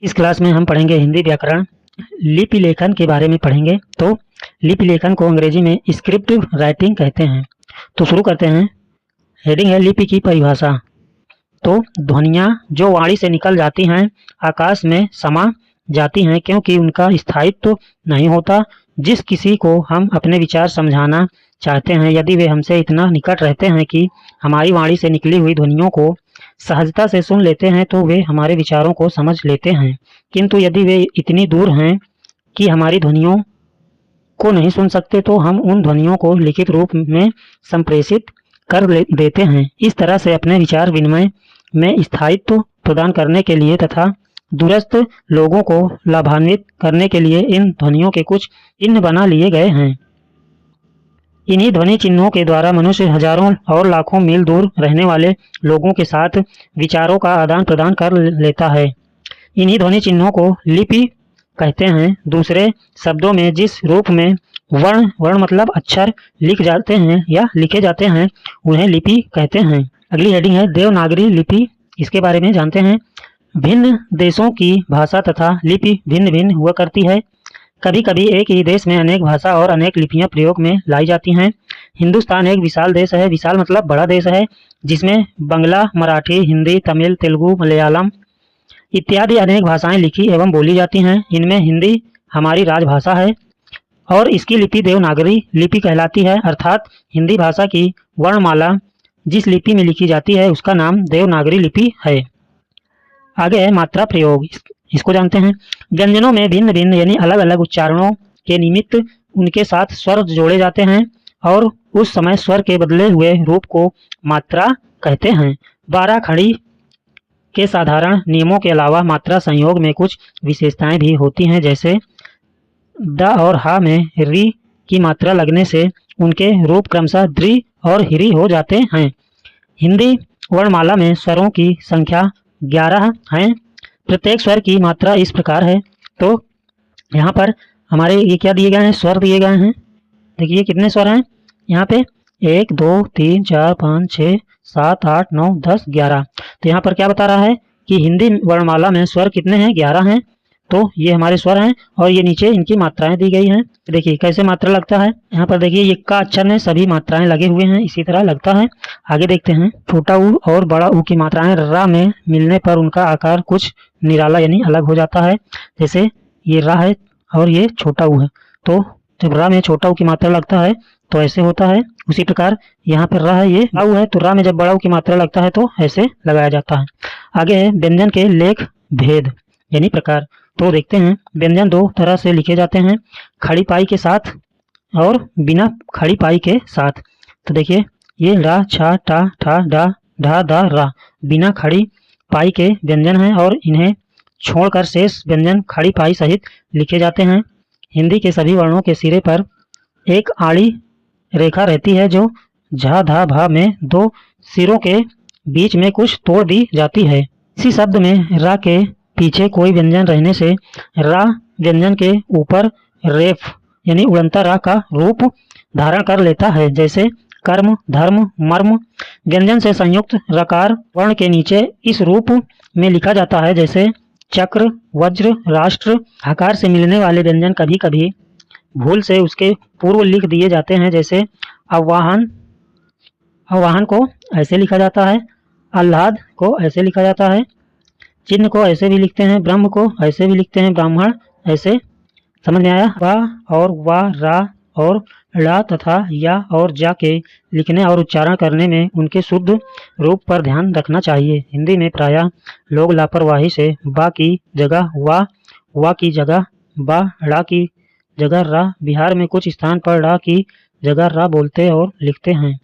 इस क्लास में हम पढ़ेंगे हिंदी व्याकरण, लिपि लेखन के बारे में पढ़ेंगे। तो लिपि लेखन को अंग्रेजी में स्क्रिप्ट राइटिंग कहते हैं। तो शुरू करते हैं। हेडिंग है लिपि की परिभाषा। तो ध्वनियाँ जो वाणी से निकल जाती हैं आकाश में समा जाती हैं क्योंकि उनका स्थायित्व नहीं होता। जिस किसी को हम अपने विचार समझाना चाहते हैं, यदि वे हमसे इतना निकट रहते हैं कि हमारी वाणी से निकली हुई ध्वनियों को सहजता से सुन लेते हैं तो वे हमारे विचारों को समझ लेते हैं। किंतु यदि वे इतनी दूर हैं कि हमारी ध्वनियों को नहीं सुन सकते तो हम उन ध्वनियों को लिखित रूप में संप्रेषित कर देते हैं। इस तरह से अपने विचार विनिमय में स्थायित्व प्रदान करने के लिए तथा दूरस्थ लोगों को लाभान्वित करने के लिए इन ध्वनियों के कुछ चिन्ह बना लिए गए हैं। इन्हीं ध्वनि चिन्हों के द्वारा मनुष्य हजारों और लाखों मील दूर रहने वाले लोगों के साथ विचारों का आदान प्रदान कर लेता है। इन्हीं ध्वनि चिन्हों को लिपि कहते हैं। दूसरे शब्दों में जिस रूप में वर्ण मतलब अक्षर लिख जाते हैं या लिखे जाते हैं उन्हें लिपि कहते हैं। अगली हेडिंग है देवनागरी लिपि। इसके बारे में जानते हैं। भिन्न देशों की भाषा तथा लिपि भिन्न भिन्न हुआ करती है। कभी कभी एक ही देश में अनेक भाषा और अनेक लिपियां प्रयोग में लाई जाती हैं। हिंदुस्तान एक विशाल देश है। विशाल मतलब बड़ा देश है, जिसमें बंगला, मराठी, हिंदी, तमिल, तेलुगु, मलयालम इत्यादि अनेक भाषाएं लिखी एवं बोली जाती हैं। इनमें हिंदी हमारी राजभाषा है और इसकी लिपि देवनागरी लिपि कहलाती है, अर्थात हिंदी भाषा की वर्णमाला जिस लिपि में लिखी जाती है उसका नाम देवनागरी लिपि है। आगे है मात्रा प्रयोग। इसको जानते हैं। व्यंजनों में भिन्न भिन्न यानी अलग अलग उच्चारणों के निमित्त उनके साथ स्वर जोड़े जाते हैं और उस समय स्वर के बदले हुए रूप को मात्रा कहते हैं। 12 खड़ी के साधारण नियमों के अलावा मात्रा संयोग में कुछ विशेषताएं भी होती हैं, जैसे द और हा में री की मात्रा लगने से उनके रूप क्रमशः द्रि और हिरी हो जाते हैं। हिंदी वर्णमाला में स्वरों की संख्या 11 है। प्रत्येक स्वर की मात्रा इस प्रकार है। तो यहाँ पर हमारे ये क्या दिए गए हैं, स्वर दिए गए हैं। देखिए कितने स्वर हैं यहाँ पे, 1 2 3 4 5 6 7 8 9 10 11। तो यहाँ पर क्या बता रहा है कि हिंदी वर्णमाला में स्वर कितने हैं, 11 हैं। तो ये हमारे स्वर हैं और ये नीचे इनकी मात्राएं दी गई हैं। देखिए कैसे मात्रा लगता है। यहाँ पर देखिए ये का अक्षर में सभी मात्राएं लगे हुए हैं, इसी तरह लगता है। आगे देखते हैं। छोटा ऊ और बड़ा ऊ की मात्राएं रा में मिलने पर उनका आकार कुछ निराला यानी अलग हो जाता है। जैसे ये रा है और ये छोटा ऊ है, तो जब रा में छोटा ऊ की मात्रा लगता है तो ऐसे होता है। उसी प्रकार यहाँ पर रा है, ये बड़ा ऊ है, तो रा में जब बड़ा ऊ की मात्रा लगता है तो ऐसे लगाया जाता है। आगे है व्यंजन के लेख भेद यानी प्रकार। तो देखते हैं। व्यंजन 2 तरह से लिखे जाते हैं, खड़ी पाई के साथ और बिना खड़ी पाई के साथ। तो देखिए ये रा छा टा ठा डा ढा दा रा बिना खड़ी पाई के व्यंजन हैं और इन्हें छोड़कर शेष व्यंजन खड़ी पाई सहित लिखे जाते हैं। हिंदी के सभी वर्णों के सिरे पर एक आड़ी रेखा रहती है जो झा धा भा में 2 सिरों के बीच में कुछ तोड़ दी जाती है। इसी शब्द में रा के पीछे कोई व्यंजन रहने से रा व्यंजन के ऊपर रेफ यानी उड़ंता रा का रूप धारण कर लेता है, जैसे कर्म, धर्म, मर्म। व्यंजन से संयुक्त रकार वर्ण के नीचे इस रूप में लिखा जाता है, जैसे चक्र, वज्र, राष्ट्र। हकार से मिलने वाले व्यंजन कभी कभी भूल से उसके पूर्व लिख दिए जाते हैं, जैसे आवाहन। आवाहन को ऐसे लिखा जाता है, आह्लाद को ऐसे लिखा जाता है, चिन्ह को ऐसे भी लिखते हैं, ब्रह्म को ऐसे भी लिखते हैं, ब्राह्मण ऐसे। समझ में आया। वाह और वाह, रा और ला तथा या और जा के लिखने और उच्चारण करने में उनके शुद्ध रूप पर ध्यान रखना चाहिए। हिंदी में प्रायः लोग लापरवाही से बा की जगह वा की जगह बा, ड़ा की जगह रा, बिहार में कुछ स्थान पर ड़ा की जगह रा बोलते और लिखते हैं,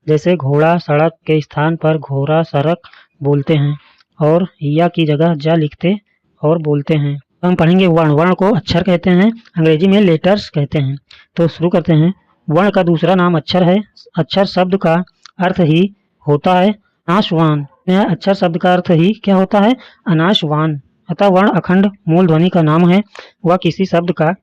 जैसे घोड़ा सड़क के स्थान पर घोड़ा सड़क बोलते हैं और या की जगह जा लिखते और बोलते हैं। हम पढ़ेंगे वर्ण। वर्ण को अक्षर कहते हैं, अंग्रेजी में लेटर्स कहते हैं। तो शुरू करते हैं। वर्ण का दूसरा नाम अक्षर है। अक्षर शब्द का अर्थ ही होता है अनाशवान। अक्षर शब्द का अर्थ ही क्या होता है, अनाशवान। अतः वर्ण अखंड मूल ध्वनि का नाम है। वह किसी शब्द का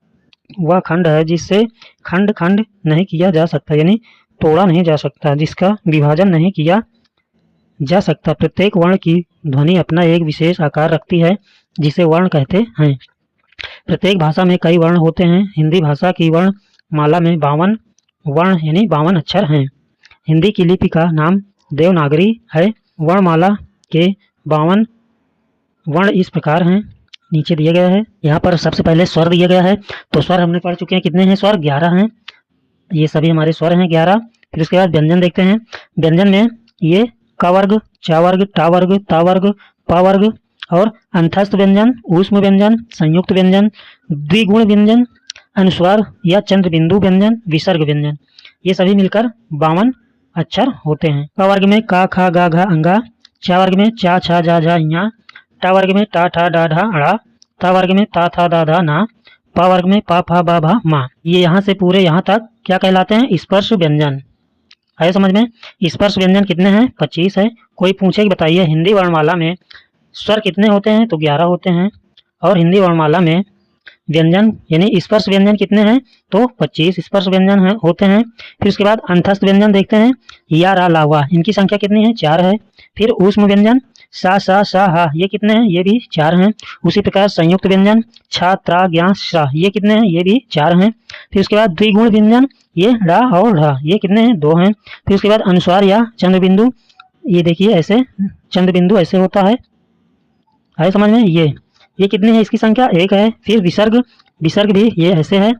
वह खंड है जिससे खंड खंड नहीं किया जा सकता, यानी तोड़ा नहीं जा सकता, जिसका विभाजन नहीं किया जा सकता। प्रत्येक वर्ण की ध्वनि अपना एक विशेष आकार रखती है। जिसे वर्ण कहते हैं। प्रत्येक भाषा में कई वर्ण होते हैं। हिंदी भाषा की वर्ण माला में 52 वर्ण यानी 52 अक्षर हैं। हिंदी की लिपि का नाम देवनागरी है। वर्णमाला के 52 वर्ण इस प्रकार हैं, नीचे दिए गए हैं। यहाँ पर सबसे पहले स्वर दिया गया है। तो स्वर हमने पढ़ चुके हैं, कितने हैं स्वर? 11 हैं। ये सभी हमारे स्वर हैं 11। फिर उसके बाद व्यंजन देखते हैं। व्यंजन में ये क वर्ग, च वर्ग, टा वर्ग, ता वर्ग, प वर्ग और अंतस्थ व्यंजन, ऊष्म व्यंजन, संयुक्त व्यंजन, द्विगुण व्यंजन, अनुस्वार या चंद्र बिंदु व्यंजन, विसर्ग व्यंजन, ये सभी मिलकर 52 अक्षर होते हैं। क वर्ग में का, खा, गा, घा, अंगा। च वर्ग में चा, छा, जा, झा, इया। टा वर्ग में टा, ठा, डा, ढा, अड़ा। ता वर्ग में ता, था, दा, धा, ना। पा वर्ग में पा, फा, बा, भा, मा। ये यहाँ से पूरे यहाँ तक क्या कहलाते हैं? स्पर्श व्यंजन। आए समझ में? स्पर्श व्यंजन कितने हैं? 25 है। कोई पूछे कि बताइए हिंदी वर्णमाला में स्वर कितने होते हैं? तो 11 होते हैं। और हिंदी वर्णमाला में व्यंजन यानी स्पर्श व्यंजन कितने हैं? तो 25 स्पर्श व्यंजन होते हैं। फिर उसके बाद अंतस्थ व्यंजन देखते हैं। या, रा, ला, वा, इनकी संख्या कितनी है? 4 है। फिर ऊष्म व्यंजन सा, सा, सा, हा, ये कितने हैं? ये भी 4 हैं। उसी प्रकार संयुक्त व्यंजन छा, त्रा, ज्ञा, श्रा, ये कितने हैं? ये भी 4 हैं। फिर उसके बाद द्विगुण व्यंजन ये ढा और ढा, ये कितने हैं? 2 हैं। फिर उसके बाद अनुस्वार या चंद्र बिंदु, ये देखिए ऐसे चंद्र बिंदु ऐसे होता है। आए समझ में? ये कितने हैं? इसकी संख्या 1 है। फिर विसर्ग, विसर्ग भी ये ऐसे है,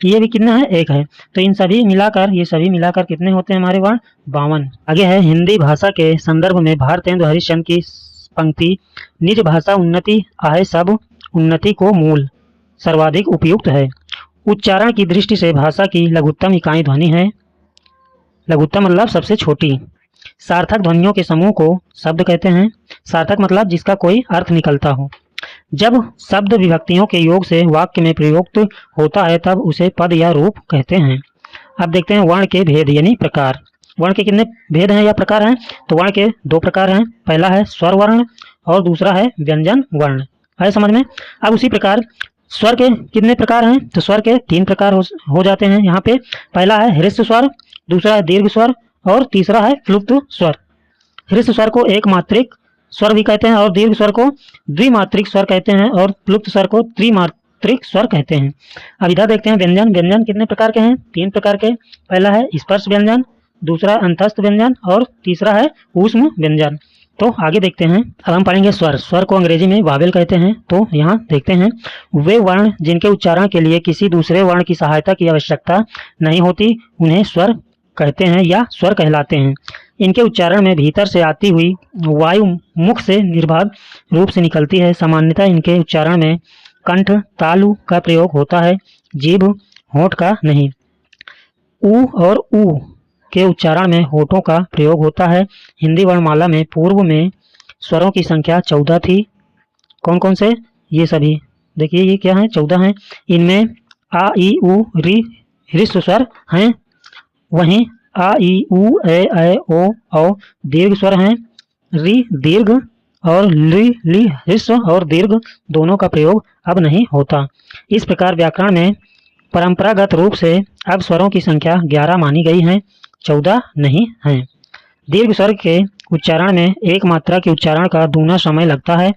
ये भी कितना है? 1 है। तो इन सभी मिलाकर ये सभी मिलाकर कितने होते हैं हमारे वर्ण? 52। आगे है हिंदी भाषा के संदर्भ में भारतेंदु हरिश्चंद्र की पंक्ति, निज भाषा उन्नति आहे सब उन्नति को मूल सर्वाधिक उपयुक्त है। उच्चारण की दृष्टि से भाषा की लघुत्तम इकाई ध्वनि है। लघुत्तम मतलब सबसे छोटी। सार्थक ध्वनियों के समूह को शब्द कहते हैं। सार्थक मतलब जिसका कोई अर्थ निकलता हो। जब शब्द विभक्तियों के योग से वाक्य में प्रयुक्त होता है तब उसे पद या रूप कहते हैं। अब देखते हैं वर्ण के भेद यानी प्रकार। वर्ण के कितने भेद हैं या प्रकार हैं? तो वर्ण के 2 प्रकार हैं। पहला है स्वर वर्ण और दूसरा है व्यंजन वर्ण। है समझ में? अब उसी प्रकार स्वर के कितने प्रकार हैं? तो स्वर के 3 प्रकार हो जाते हैं यहाँ पे। पहला है ह्रस्व स्वर, दूसरा है दीर्घ स्वर और तीसरा है क्लुप्त स्वर। ह्रस्व स्वर को एक मात्रिक स्वर भी कहते हैं और दीर्घ स्वर को द्विमात्रिक स्वर कहते हैं और क्लुप्त स्वर को त्रिमात्रिक स्वर कहते हैं। अब इधर देखते हैं व्यंजन। व्यंजन कितने प्रकार के हैं? 3 प्रकार के। पहला है स्पर्श व्यंजन, दूसरा अंतस्थ व्यंजन और तीसरा है ऊष्म व्यंजन। तो आगे देखते हैं। अब हम पढ़ेंगे स्वर। स्वर को अंग्रेजी में वावेल कहते हैं। तो यहाँ देखते हैं, वे वर्ण जिनके उच्चारण के लिए किसी दूसरे वर्ण की सहायता की आवश्यकता नहीं होती उन्हें स्वर कहते हैं या स्वर कहलाते हैं। इनके उच्चारण में भीतर से आती हुई वायु मुख से निर्बाध रूप से निकलती है। सामान्यतः इनके उच्चारण में कंठ तालु का प्रयोग होता है, जीभ होंठ का नहीं। उ और उ के उच्चारण में होठों का प्रयोग होता है। हिंदी वर्णमाला में पूर्व में स्वरों की संख्या 14 थी। कौन कौन से? ये सभी देखिए, ये क्या है? 14 हैं। इनमें आ ई उ री ह्रस्व स्वर हैं। वहीं आ ई उ ए ओ औ दीर्घ स्वर हैं। री दीर्घ और ली ह्रस्व और दीर्घ दोनों का प्रयोग अब नहीं होता। इस प्रकार व्याकरण में परंपरागत रूप से अब स्वरों की संख्या 11 मानी गई है, 14 नहीं है। दीर्घ स्वर के उच्चारण में एक मात्रा के उच्चारण का दूना समय लगता है।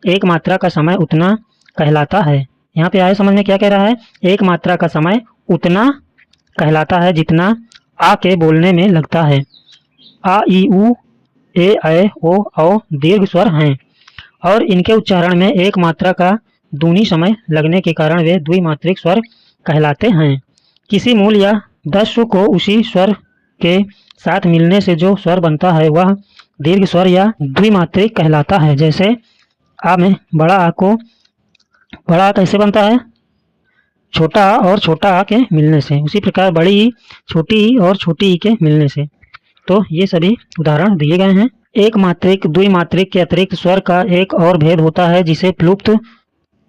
एक मात्रा का समय उतना कहलाता है। यहाँ पे आए समझ में क्या कह रहा है? एक मात्रा का समय उतना कहलाता है जितना आ के बोलने में लगता है। आ ई उ ए ओ औ दीर्घ स्वर हैं और इनके उच्चारण में एक मात्रा का दूनी समय लगने के कारण वे द्विमात्रिक स्वर कहलाते हैं। किसी मूल या दस्व को उसी स्वर के साथ मिलने से जो स्वर बनता है वह दीर्घ स्वर या द्विमात्रिक कहलाता है। जैसे आ में बड़ा आ को, बड़ा आ कैसे बनता है? छोटा आ और छोटा आ के मिलने से। उसी प्रकार बड़ी ई छोटी ई और छोटी ई के मिलने से। तो ये सभी उदाहरण दिए गए हैं। एक मात्रिक द्विमात्रिक के अतिरिक्त स्वर का एक और भेद होता है जिसे प्लुप्त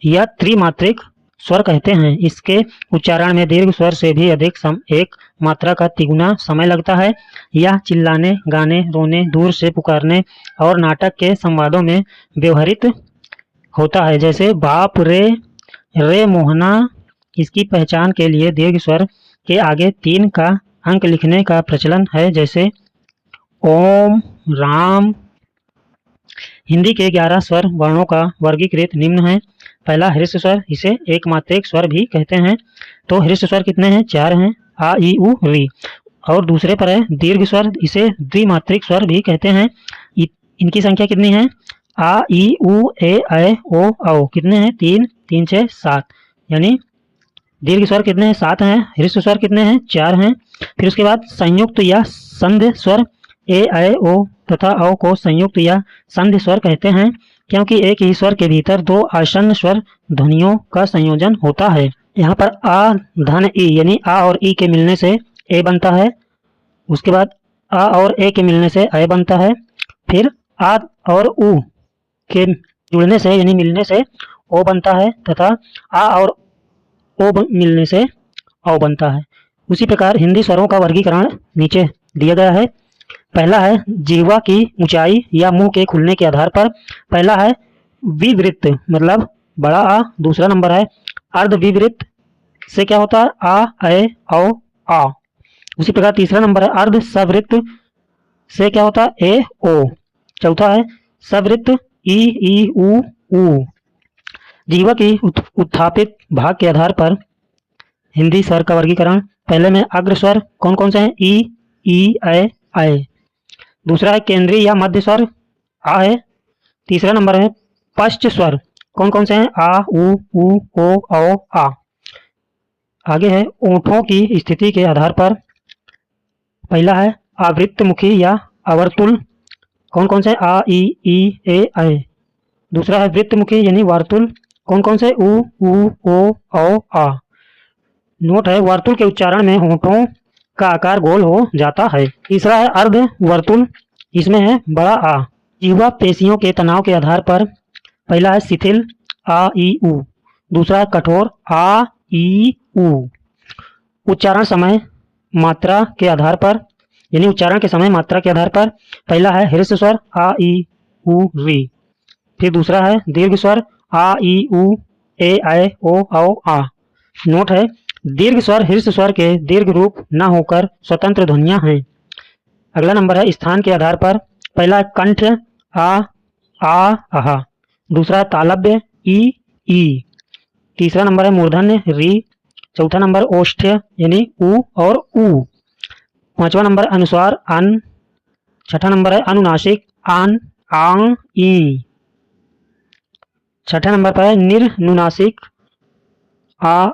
या त्रिमात्रिक स्वर कहते हैं। इसके उच्चारण में दीर्घ स्वर से भी अधिक एक मात्रा का तिगुना समय लगता है। यह चिल्लाने, गाने, रोने, दूर से पुकारने और नाटक के संवादों में व्यवहृत होता है। जैसे बाप रे मोहना। इसकी पहचान के लिए दीर्घ स्वर के आगे 3 का अंक लिखने का प्रचलन है, जैसे ओम, राम। हिंदी के 11 स्वर वर्णों का वर्गीकृत निम्न है। पहला हृस्व स्वर, इसे एकमात्रिक स्वर भी कहते हैं। तो हृस्व स्वर कितने हैं? 4 हैं, आ ई उ री। और दूसरे पर है दीर्घ स्वर, इसे द्विमात्रिक स्वर भी कहते हैं। इनकी संख्या कितनी है? आ ई उ ए ऐ ओ औ। कितने हैं? 3 3 6 7। यानी दीर्घ स्वर कितने हैं? 7 हैं। हृस्व स्वर कितने हैं? 4 हैं। फिर उसके बाद संयुक्त या संध्य स्वर, ए ऐ ओ तथा औ को संयुक्त या संध्य स्वर कहते हैं, क्योंकि एक ही स्वर के भीतर 2 आसन्न स्वर ध्वनियों का संयोजन होता है। यहाँ पर आ धन ई यानी आ और ई के मिलने से ए बनता है। उसके बाद आ और ए के मिलने से ऐ बनता है। फिर आ और उ के जुड़ने से यानी मिलने से ओ बनता है तथा आ और ओ मिलने से औ बनता है। उसी प्रकार हिंदी स्वरों का वर्गीकरण नीचे दिया गया है। पहला है जिह्वा की ऊंचाई या मुंह के खुलने के आधार पर। पहला है विवृत्त मतलब बड़ा आ। दूसरा नंबर है अर्ध विवृत्त, से क्या होता है? आ ऐ औ आ। उसी प्रकार तीसरा नंबर है अर्ध सवृत्त, से क्या होता है? ए ओ। चौथा है सवृत्त, ई उ ऊ। जिह्वा की उत्थापित भाग के आधार पर हिंदी स्वर का वर्गीकरण। पहले में अग्र स्वर कौन कौन से हैं? ई ऐ। दूसरा है केंद्रीय या मध्य स्वर, आ है। तीसरा नंबर है पश्च स्वर, कौन कौन से हैं? आ उ ओ औ आ। आगे है ओंठों की स्थिति के आधार पर। पहला है आवृत्तमुखी या अवर्तुल, कौन कौन से? आ ई ए ऐ। दूसरा है वृत्तमुखी यानी वार्तुल, कौन कौन से? उ ओ औ आ। नोट है वार्तुल के उच्चारण में होठों का आकार गोल हो जाता है। तीसरा है अर्ध वर्तुल, इसमें है बड़ा आ। जिह्वा पेशियों के तनाव के आधार पर। पहला है शिथिल, आ ई उ। दूसरा है कठोर, आ ई उ। उच्चारण समय मात्रा के आधार पर, यानी उच्चारण के समय मात्रा के आधार पर। पहला है हृस्व स्वर, आ ई उ री। फिर दूसरा है दीर्घ स्वर, आ ई उ ए ऐ ओ औ आ। नोट है दीर्घ स्वर हृस्व स्वर के दीर्घ रूप न होकर स्वतंत्र ध्वनियां हैं। अगला नंबर है स्थान के आधार पर। पहला है कंठ, आ आहा। दूसरा है तालव्य, ई। तीसरा नंबर है मूर्धन्य, री। चौथा नंबर ओष्ठ्य यानी उ और ऊ। पांचवा नंबर अनुस्वार, अन। छठा नंबर है अनुनासिक, आन आंग ई। छठा नंबर पर है निर्नुनासिक, आ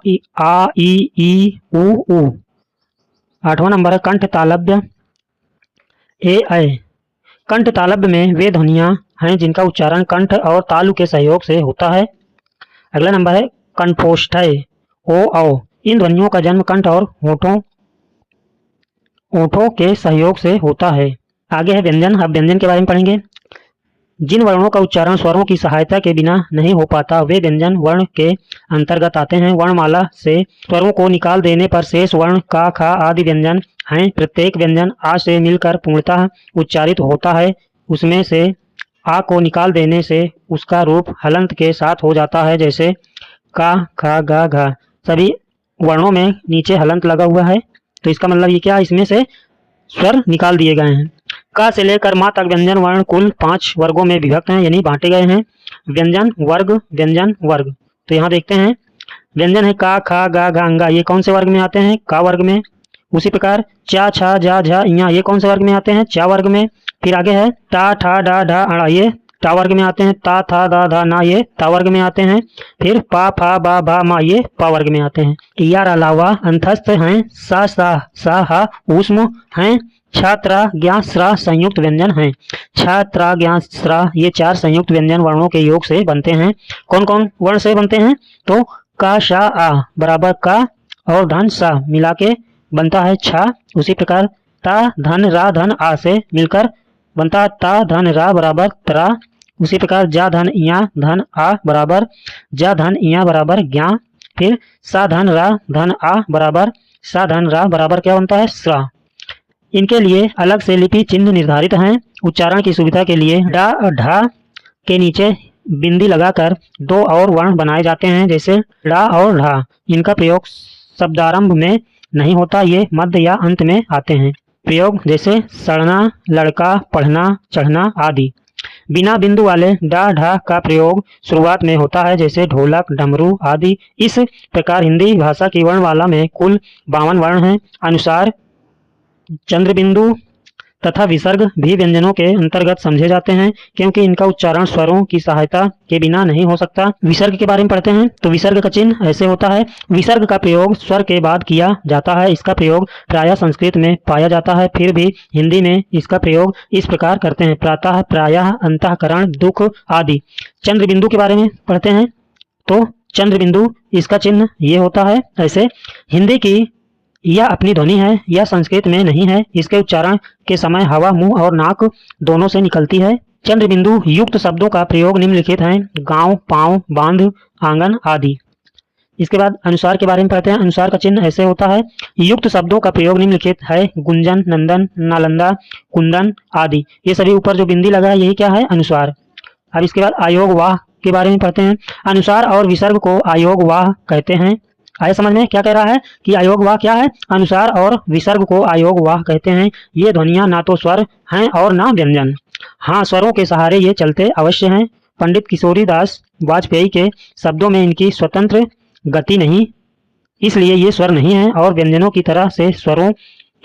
ई उ। आठवां नंबर है कंठ तालव्य, ए ऐ। कंठ तालव्य में वे ध्वनियां हैं जिनका उच्चारण कंठ और तालु के सहयोग से होता है। अगला नंबर है कंठोष्ठ्य, ओ औ। इन ध्वनियों का जन्म कंठ और ओठों के सहयोग से होता है। आगे है व्यंजन। अब व्यंजन के बारे में पढ़ेंगे। जिन वर्णों का उच्चारण स्वरों की सहायता के बिना नहीं हो पाता वे व्यंजन वर्ण के अंतर्गत आते हैं। वर्णमाला से स्वरों को निकाल देने पर शेष वर्ण का, खा आदि व्यंजन हैं। प्रत्येक व्यंजन आ से मिलकर पूर्णतः उच्चारित होता है। उसमें से आ को निकाल देने से उसका रूप हलंत के साथ हो जाता है, जैसे का, खा, गा, घा। सभी वर्णों में नीचे हलंत लगा हुआ है, तो इसका मतलब ये क्या? इसमें से स्वर निकाल दिए गए हैं। का से लेकर मा तक व्यंजन वर्ण कुल 5 वर्गों में विभक्त हैं, यानी बांटे गए हैं। व्यंजन वर्ग। तो यहाँ देखते हैं व्यंजन है का, खा, गा, घा, अंगा, ये कौन से वर्ग में आते हैं? का वर्ग में। उसी प्रकार चा, छा, जा, झा, इया, ये कौन से वर्ग में आते हैं? चा वर्ग में। फिर आगे है टा, ठा, डा, ढा, अड़ा, ये टा वर्ग में आते हैं। ता, था, दा, धा, ना, ये ता वर्ग में आते हैं। फिर पा, फा, बा, भा, मा, ये पा वर्ग में आते हैं। यार अलावा अंतस्थ हैं सा, सा, हा, ऊष्म हैं। छात्रा, ज्ञा, स्रा संयुक्त व्यंजन हैं। छात्रा, ज्ञा, स्रा ये 4 संयुक्त व्यंजन वर्णों के योग से बनते हैं। कौन कौन वर्ण से बनते हैं? तो का, शा, आ बराबर का और धन सा मिला के बनता है छा। उसी प्रकार ता, धन, रा, धन, आ से मिलकर बनता है ता, धन, रा बराबर त्रा। उसी प्रकार जा, धन, इया, धन, आ बराबर जा, धन, इया बराबर ज्ञा। फिर सा, धन, रा, धन, आ बराबर सा, धन, रा बराबर क्या बनता है? स्रा। इनके लिए अलग से लिपि चिन्ह निर्धारित हैं। उच्चारण की सुविधा के लिए डा, ढा के नीचे बिंदी लगाकर 2 और वर्ण बनाए जाते हैं, जैसे डा और ढा। इनका प्रयोग शब्दारंभ में नहीं होता, ये मध्य या अंत में आते हैं। प्रयोग जैसे सड़ना, लड़का, पढ़ना, चढ़ना आदि। बिना बिंदु वाले डा ढा का प्रयोग शुरुआत में होता है, जैसे ढोलक, डमरू आदि। इस प्रकार हिंदी भाषा की वर्णमाला में कुल 52 वर्ण हैं। अनुसार, चंद्र बिंदु तथा विसर्ग भी व्यंजनों के अंतर्गत समझे जाते हैं, क्योंकि इनका उच्चारण स्वरों की सहायता के बिना नहीं हो सकता। विसर्ग के बारे में पढ़ते हैं तो विसर्ग का चिन्ह ऐसे होता है। विसर्ग का प्रयोग स्वर के बाद किया जाता है। इसका प्रयोग प्रायः संस्कृत में पाया जाता है, फिर भी हिंदी में इसका प्रयोग इस प्रकार करते हैं: प्रातः, प्रायः, अंतःकरण, दुख आदि। चंद्र बिंदु के बारे में पढ़ते हैं तो चंद्र बिंदु इसका चिन्ह ये होता है। ऐसे हिंदी की यह अपनी ध्वनि है, यह संस्कृत में नहीं है। इसके उच्चारण के समय हवा मुंह और नाक दोनों से निकलती है। चंद्र बिंदु युक्त शब्दों का प्रयोग निम्नलिखित हैं: गांव, पांव, बांध, आंगन आदि। इसके बाद अनुसार के बारे में पढ़ते हैं। अनुसार का चिन्ह ऐसे होता है। युक्त शब्दों का प्रयोग निम्नलिखित है: गुंजन, नंदन, नालंदा, कुंदन आदि। ये सभी ऊपर जो बिंदी लगा है यही क्या है? अनुसार। अब इसके बाद आयोग वाह के बारे में पढ़ते हैं। अनुसार और विसर्ग को आयोग वाह कहते हैं। आए समझ में? क्या कह रहा है कि आयोग वाह क्या है? अनुसार और विसर्ग को आयोग वाह कहते हैं। ये ध्वनियां ना तो स्वर हैं और ना व्यंजन। हाँ, स्वरों के सहारे ये चलते अवश्य हैं। पंडित किशोरी दास वाजपेयी के शब्दों में इनकी स्वतंत्र गति नहीं, इसलिए ये स्वर नहीं है और व्यंजनों की तरह से स्वरों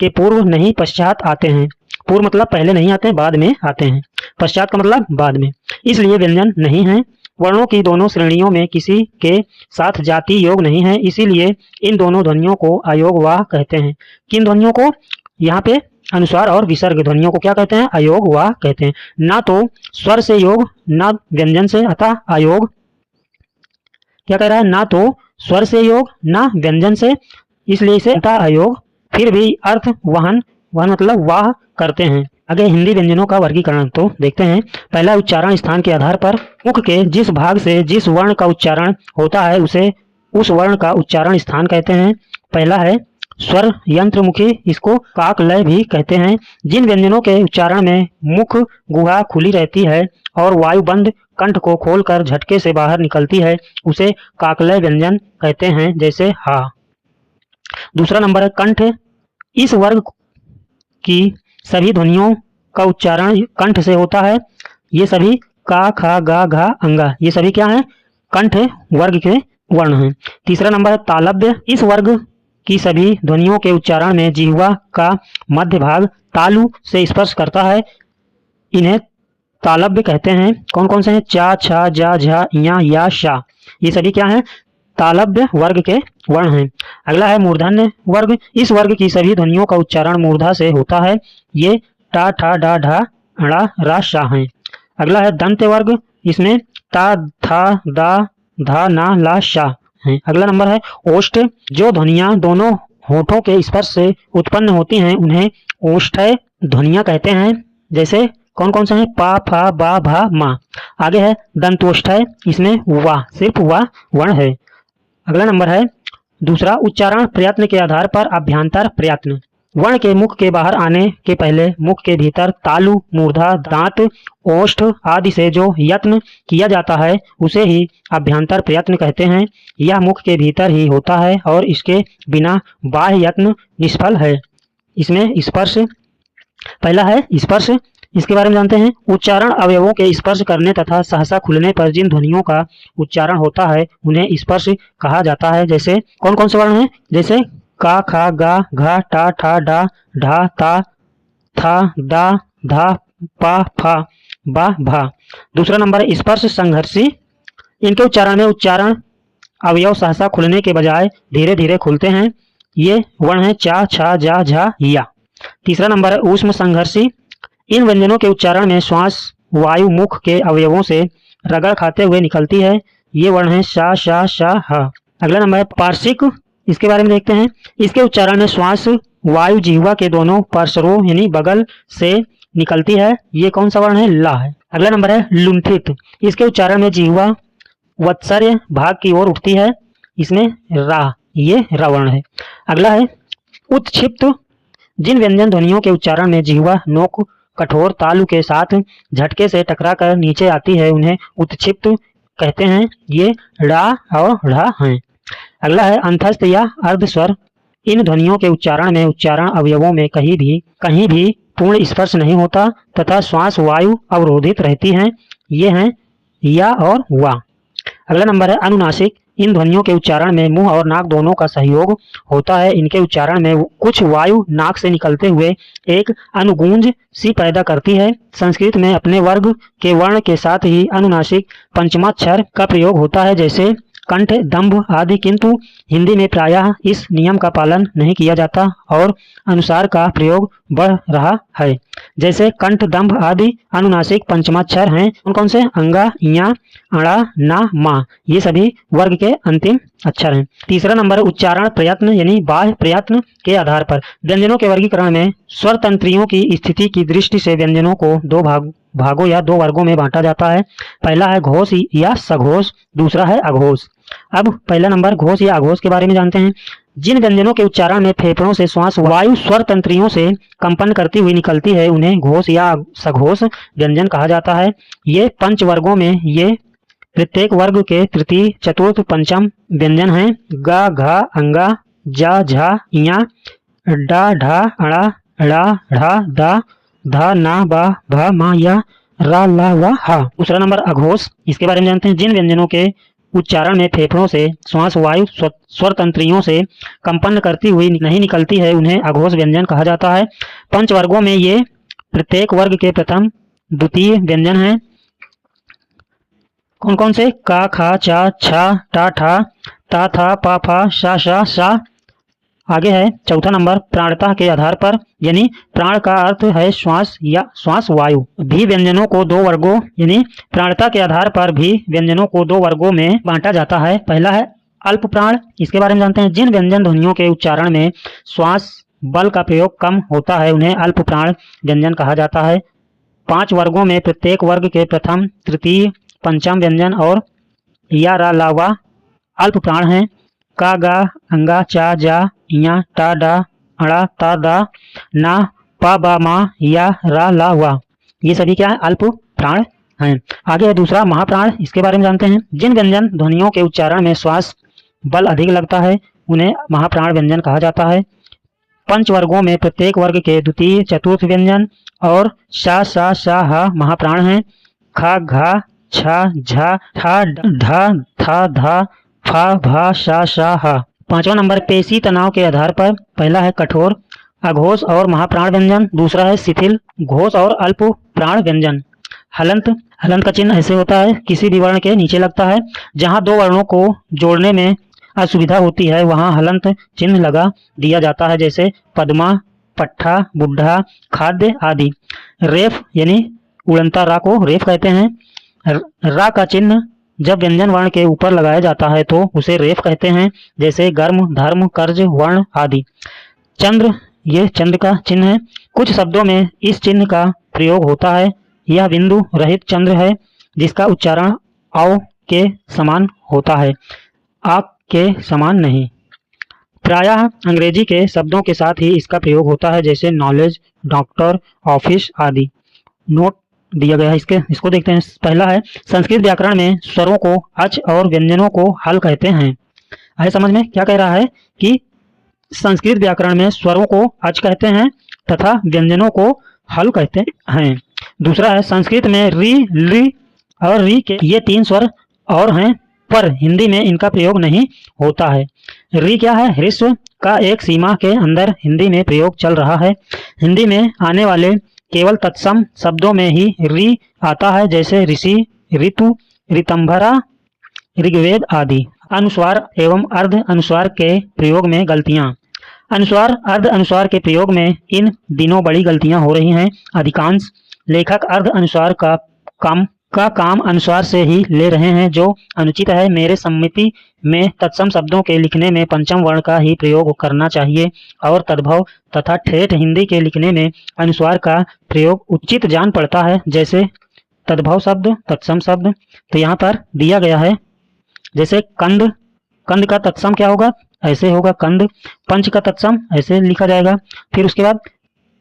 के पूर्व नहीं पश्चात आते हैं। पूर्व मतलब पहले नहीं आते, बाद में आते हैं। पश्चात का मतलब बाद में, इसलिए व्यंजन नहीं है। वर्णों की दोनों श्रेणियों में किसी के साथ जाति योग नहीं है, इसीलिए इन दोनों ध्वनियों को अयोग वाह कहते हैं। किन ध्वनियों को? यहाँ पे अनुसार और विसर्ग ध्वनियों को क्या कहते हैं? अयोग वाह कहते हैं। ना तो स्वर से योग, ना व्यंजन से, अतः अयोग। क्या कह रहा है? ना तो स्वर से योग, ना व्यंजन से, इसलिए इसे अतः अयोग। फिर भी अर्थ वहन, वहन मतलब वाह करते हैं। आगे हिंदी व्यंजनों का वर्गीकरण तो देखते हैं। पहला, उच्चारण स्थान के आधार पर मुख के जिस भाग से जिस वर्ण का उच्चारण होता है उसे उस वर्ण का उच्चारण स्थान कहते हैं। पहला है स्वर यंत्रमुखी, इसको काक लय भी कहते हैं। जिन व्यंजनों के उच्चारण में मुख गुहा खुली रहती है और वायुबंद कंठ को खोलकर झटके से बाहर निकलती है उसे काकलय व्यंजन कहते हैं, जैसे हा। दूसरा नंबर है कंठ। इस वर्ग की सभी ध्वनियों का उच्चारण कंठ से होता है। ये सभी का, खा, गा, घा, अंगा, ये सभी क्या हैं? कंठ वर्ग के वर्ण हैं। तीसरा नंबर है तालव्य। इस वर्ग की सभी ध्वनियों के उच्चारण में जिह्वा का मध्य भाग तालु से स्पर्श करता है, इन्हें तालव्य कहते हैं। कौन कौन से हैं? चा, छा, जा, झा, या, शा, ये सभी क्या हैं? तालव्य वर्ग के वर्ण हैं। अगला है मूर्धन्य वर्ग। इस वर्ग की सभी ध्वनियों का उच्चारण मूर्धा से होता है। ये टा, ठा, डा, ढा, ड़ा, रा, शा हैं। अगला है दंत्य वर्ग। इसमें ता, था, दा, धा, ना, ला, शा हैं। अगला नंबर है ओष्ठ। जो ध्वनियां दोनों होठों के स्पर्श से उत्पन्न होती हैं उन्हें ओष्ठ्य ध्वनियां कहते हैं। जैसे कौन कौन से हैं? पा, फा, बा, भा, मा। आगे है दंतोष्ठ्य। इसमें वाह, सिर्फ वाह वर्ण है। अगला नंबर है दूसरा, उच्चारण प्रयत्न के आधार पर अभ्यांतर प्रयत्न। वर्ण के मुख के बाहर आने के पहले मुख के भीतर तालु, मूर्धा, दांत, ओष्ठ आदि से जो यत्न किया जाता है उसे ही अभ्यांतर प्रयत्न कहते हैं। यह मुख के भीतर ही होता है और इसके बिना बाह्य यत्न निष्फल है। इसमें स्पर्श, पहला है स्पर्श, इसके बारे में जानते हैं। उच्चारण अवयवों के स्पर्श करने तथा सहसा खुलने पर जिन ध्वनियों का उच्चारण होता है उन्हें स्पर्श कहा जाता है। जैसे कौन कौन से वर्ण हैं? जैसे का, खा, गा, घा, टा, ठा, डा, ढा, ता, था, दा, धा, पा, फा, बा, भा। दूसरा नंबर है स्पर्श संघर्षी। इनके उच्चारण में उच्चारण अवयव सहसा खुलने के बजाय धीरे धीरे खुलते हैं। ये वर्ण है चा, छा, जा, झा, या। तीसरा नंबर है ऊष्म संघर्षी। इन व्यंजनों के उच्चारण में श्वास वायु मुख के अवयवों से रगड़ खाते हुए निकलती है। ये वर्ण है शा, शा, शा, हा। अगला नंबर है पार्श्विक। इसके बारे में देखते हैं। इसके उच्चारण में श्वास वायु जिह्वा के दोनों पार्श्वों यानी बगल से निकलती है। ये कौन सा वर्ण है? ला है। अगला नंबर है लुंठित। इसके उच्चारण में जिह्वा वत्सर्य भाग की ओर उठती है। इसमें रा, ये रा वर्ण है। अगला है उत्क्षिप्त। जिन व्यंजन ध्वनियों के उच्चारण में जिह्वा नोक कठोर तालु के साथ झटके से टकराकर नीचे आती है उन्हें उत्क्षिप्त कहते हैं। ये ड़ा और ढ़ा हैं। अगला है अंतस्थ या अर्धस्वर। इन ध्वनियों के उच्चारण में उच्चारण अवयवों में कहीं भी पूर्ण स्पर्श नहीं होता तथा श्वास वायु अवरोधित रहती हैं। ये हैं या और वा। अगला नंबर है अनुनासिक। इन ध्वनियों के उच्चारण में मुंह और नाक दोनों का सहयोग होता है। इनके उच्चारण में कुछ वायु नाक से निकलते हुए एक अनुगूंज सी पैदा करती है। संस्कृत में अपने वर्ग के वर्ण के साथ ही अनुनासिक पंचमाक्षर का प्रयोग होता है, जैसे कंठ, दंभ आदि, किंतु हिंदी में प्रायः इस नियम का पालन नहीं किया जाता और अनुसार का प्रयोग बढ़ रहा है। जैसे कंठ, दंभ आदि अनुनासिक पंचमाक्षर हैं। कौन कौन से? अंगा, इया, अड़ा, ना, मा। ये सभी वर्ग के अंतिम अक्षर हैं। तीसरा नंबर उच्चारण प्रयत्न यानी बाह्य प्रयत्न के आधार पर। व्यंजनों के वर्गीकरण में स्वर तंत्रियों की स्थिति की दृष्टि से व्यंजनों को दो भागों या दो वर्गों में बांटा जाता है। पहला है घोष या सघोष, दूसरा है अघोष। अब पहला नंबर घोष या अघोष के बारे में जानते हैं। जिन व्यंजनों के उच्चारण में फेफड़ों से श्वास वायु स्वर तंत्रियों से कंपन करती हुई निकलती है उन्हें घोष या सघोष व्यंजन कहा जाता है। ये पंच वर्गों में ये प्रत्येक वर्ग के तृतीय, चतुर्थ, पंचम व्यंजन हैं। गा, घा, अंगा, जा, झा, इया, डा, ढा, अड़ा, ड़ा, ढा, दा, धा, ना, बा, भा, मा, या, रा, ला, वा, हा। दूसरा नंबर अघोष। इसके बारे में जानते हैं। जिन व्यंजनों के उच्चारण में फेफड़ों से श्वास वायु स्वर तंत्रियों से कंपन करती हुई नहीं निकलती है उन्हें अघोष व्यंजन कहा जाता है। पंच वर्गों में ये प्रत्येक वर्ग के प्रथम, द्वितीय व्यंजन हैं। कौन कौन से? का, खा, चा, छा, टा, ठा, ता, था, पा, फा, शा, शा, सा। आगे है चौथा नंबर प्राणता के आधार पर, यानी प्राण का अर्थ है श्वास या श्वास वायु। भी व्यंजनों को दो वर्गों यानी प्राणता के आधार पर भी व्यंजनों को दो वर्गों में बांटा जाता है। पहला है अल्प प्राण। इसके बारे में जानते हैं। जिन व्यंजन ध्वनियों के उच्चारण में श्वास बल का प्रयोग कम होता है उन्हें अल्प प्राण व्यंजन कहा जाता है। पांच वर्गों में प्रत्येक वर्ग के प्रथम, तृतीय, पंचम व्यंजन और या, रा, ला, वा अल्प प्राण हैं। का, गा, अंगा, चा, जा, इया, टा, डा, अड़ा, ता, दा, ना, पा, बा, मा, या, रा, ला, वा। ये सभी क्या है? अल्प प्राण हैं। आगे है दूसरा महाप्राण। इसके बारे में जानते हैं। जिन व्यंजन ध्वनियों के उच्चारण में श्वास बल अधिक लगता है उन्हें महाप्राण व्यंजन कहा जाता है। पंच वर्गों में प्रत्येक वर्ग के द्वितीय, चतुर्थ व्यंजन और शा, सा, शा, हा महाप्राण हैं। खा, घा, छा, झा, ठा, ढा, था, धा, फा, भा, शा, शा, हा। पांचवा नंबर पेशी तनाव के आधार पर। पहला है कठोर अघोष और महाप्राण व्यंजन, दूसरा है शिथिल घोष और अल्प प्राण व्यंजन। हलंत। हलंत का चिन्ह ऐसे होता है, किसी भी वर्ण के नीचे लगता है। जहां दो वर्णों को जोड़ने में असुविधा होती है वहां हलंत चिन्ह लगा दिया जाता है, जैसे पद्मा, पट्ठा, बुढ़ा, खाद्य आदि। रेफ यानी उड़नता रा को रेफ कहते हैं। रा का चिन्ह जब व्यंजन वर्ण के ऊपर लगाया जाता है तो उसे रेफ कहते हैं, जैसे गर्म, धर्म, कर्ज, वर्ण आदि। चंद्र, ये चंद्र का चिन्ह है। कुछ शब्दों में इस चिन्ह का प्रयोग होता है। यह बिंदु रहित चंद्र है जिसका उच्चारण औ के समान होता है, आ के समान नहीं। प्रायः अंग्रेजी के शब्दों के साथ ही इसका प्रयोग होता है, जैसे नॉलेज, डॉक्टर, ऑफिस आदि। नोट दिया गया है इसको देखते हैं। पहला है संस्कृत व्याकरण में स्वरों को अच और व्यंजनों को हल कहते हैं। आए समझ में क्या कह रहा है कि संस्कृत व्याकरण में स्वरों को अच कहते हैं तथा व्यंजनों को हल कहते हैं। दूसरा है संस्कृत में री, ली और री के ये तीन स्वर और हैं, पर हिंदी में इनका प्रयोग नहीं होता है। री क्या है? ह्रस्व का एक सीमा के अंदर हिंदी में प्रयोग चल रहा है। हिंदी में आने वाले केवल तत्सम शब्दों में ही री आता है, जैसे ऋषि, ऋतु, ऋतंभरा, ऋग्वेद आदि। अनुस्वार एवं अर्ध अनुस्वार के प्रयोग में गलतियां। अनुस्वार अर्ध अनुस्वार के प्रयोग में इन दिनों बड़ी गलतियां हो रही हैं। अधिकांश लेखक अर्ध अनुस्वार का काम अनुस्वार से ही ले रहे हैं, जो अनुचित है। मेरे सम्मति में तत्सम शब्दों के लिखने में पंचम वर्ण का ही प्रयोग करना चाहिए और तद्भव तथा ठेठ हिंदी के लिखने में अनुस्वार का प्रयोग उचित जान पड़ता है, जैसे तद्भव शब्द, तत्सम शब्द। तो यहाँ पर दिया गया है, जैसे कंद, कंद का तत्सम क्या होगा? ऐसे होगा कंद। पंच का तत्सम ऐसे लिखा जाएगा। फिर उसके बाद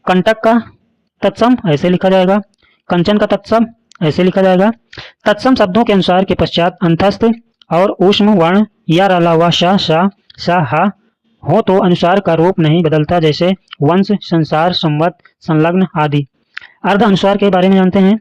कंटक का तत्सम ऐसे लिखा जाएगा। कंचन का तत्सम ऐसे लिखा जाएगा। तत्सम शब्दों के अनुसार के पश्चात अंतस्थ और ऊष्म वर्ण या रला हुआ शा, शा, सा, हा हो तो अनुस्वार का रूप नहीं बदलता, जैसे वंश, संसार, संवत, संलग्न आदि। अर्ध अनुस्वार के बारे में जानते हैं।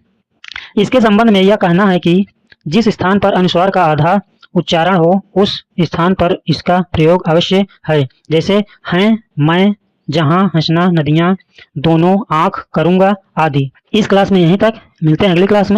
इसके संबंध में यह कहना है कि जिस स्थान पर अनुस्वार का आधा उच्चारण हो उस स्थान पर इसका प्रयोग अवश्य है, जैसे हैं, मैं, जहां, हंसना, नदियां, दोनों, आंख, करूंगा आदि। इस क्लास में यहीं तक, मिलते हैं अगली क्लास में।